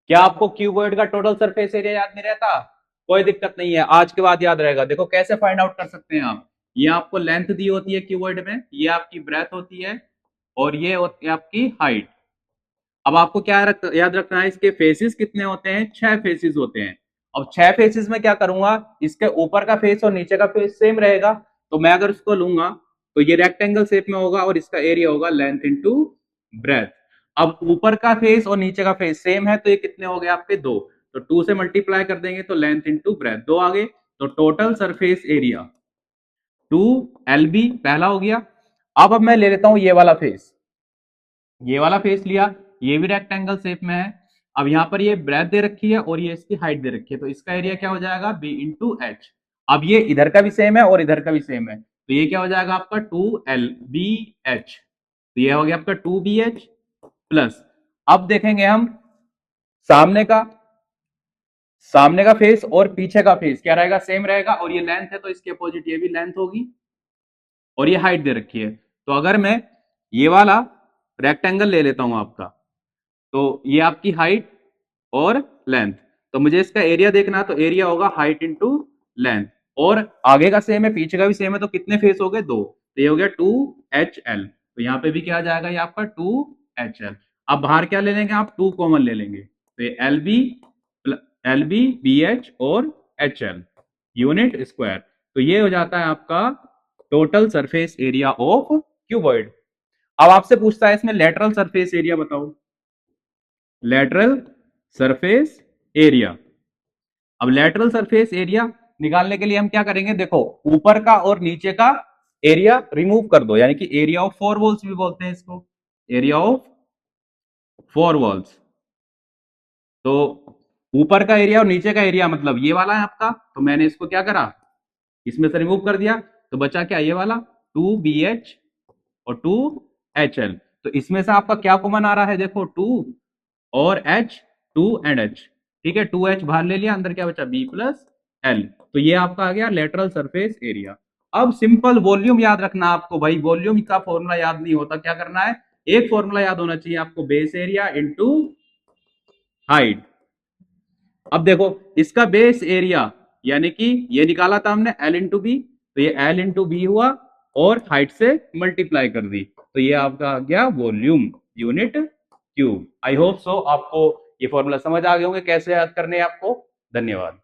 क्या आपको क्यूबॉइड का टोटल सरफेस एरिया याद नहीं रहता? कोई दिक्कत नहीं है, आज के बाद याद रहेगा। देखो कैसे फाइंड आउट कर सकते हैं आप। ये आपको लेंथ दी होती है क्यूबॉइड में, ये आपकी ब्रेथ होती है, और ये होती है आपकी हाइट। अब आपको क्या याद रखना है, इसके फेसेस कितने होते हैं? 6 फेसेस होते हैं। अब 6 फेसेस में क्या करूंगा, इसके ऊपर का फेस और नीचे का फेस सेम रहेगा। तो मैं अगर इसको लूंगा तो ये रेक्टेंगल शेप में होगा और इसका एरिया होगा लेंथ इंटू ब्रेथ। अब ऊपर का फेस और नीचे का फेस सेम है तो ये कितने हो गए आपके? 2। तो 2 से मल्टीप्लाई कर देंगे तो लेंथ इंटू ब्रेथ 2 आ गए। तो टोटल सरफेस एरिया 2 LB पहला हो गया। अब मैं ले लेता हूं ये वाला फेस। ये वाला फेस लिया, ये भी रेक्टेंगल शेप में है। अब यहाँ पर ये ब्रेथ दे रखी है और ये इसकी हाइट दे रखी है, तो इसका एरिया क्या हो जाएगा? B into H. अब ये इधर का भी सेम है और इधर का भी सेम है, तो ये क्या हो जाएगा आपका? 2LBH। तो ये हो गया आपका 2BH प्लस। अब देखेंगे हम सामने का, सामने का फेस और पीछे का फेस क्या रहेगा? सेम रहेगा, और ये लेंथ है तो इसके अपोजिट ये भी लेंथ होगी, और ये हाइट दे रखी है। तो अगर मैं ये वाला रेक्टेंगल ले लेता हूं आपका, तो ये आपकी हाइट और लेंथ, तो मुझे इसका एरिया देखना है, तो एरिया होगा हाइट इंटू लेंथ। और आगे का सेम है पीछे का भी सेम है, तो कितने फेस हो गए? 2। तो ये हो गया 2HL। तो यहाँ पे भी क्या आ जाएगा? ये आपका 2HL। अब बाहर क्या ले लेंगे आप? 2 कॉमन ले लेंगे, तो ये LB BH और HL यूनिट स्क्वायर। तो ये हो जाता है आपका total surface area of cuboid. अब आपसे पूछता है इसमें लेटरल सरफेस एरिया बताओ। Lateral surface area. अब लेटरल सरफेस एरिया निकालने के लिए हम क्या करेंगे? देखो ऊपर का और नीचे का एरिया रिमूव कर दो, यानी कि एरिया ऑफ 4 वॉल्स भी बोलते हैं इसको, एरिया ऑफ 4 वॉल्स। तो ऊपर का एरिया और नीचे का एरिया मतलब ये वाला है आपका, तो मैंने इसको क्या करा? इसमें से रिमूव कर दिया, तो बचा क्या? ये वाला 2BH और 2HL। तो इसमें से आपका क्या कॉमन आ रहा है? देखो 2 और H, 2 and H। ठीक है, 2H बाहर ले लिया, अंदर क्या बचा? B+L। तो ये आपका आ गया लेटरल सरफेस एरिया। अब सिंपल वॉल्यूम याद रखना आपको भाई, वॉल्यूम का फॉर्मूला याद नहीं होता, क्या करना है? एक फॉर्मूला याद होना चाहिए आपको, बेस एरिया इंटू हाइट। अब देखो इसका बेस एरिया यानी कि ये निकाला था हमने L इंटू बी, तो ये L इंटू बी हुआ और हाइट से मल्टीप्लाई कर दी, तो ये आपका आ गया volume unit cube. I hope so आपको ये फॉर्मूला समझ आ गए होंगे कैसे याद करने हैं आपको। धन्यवाद।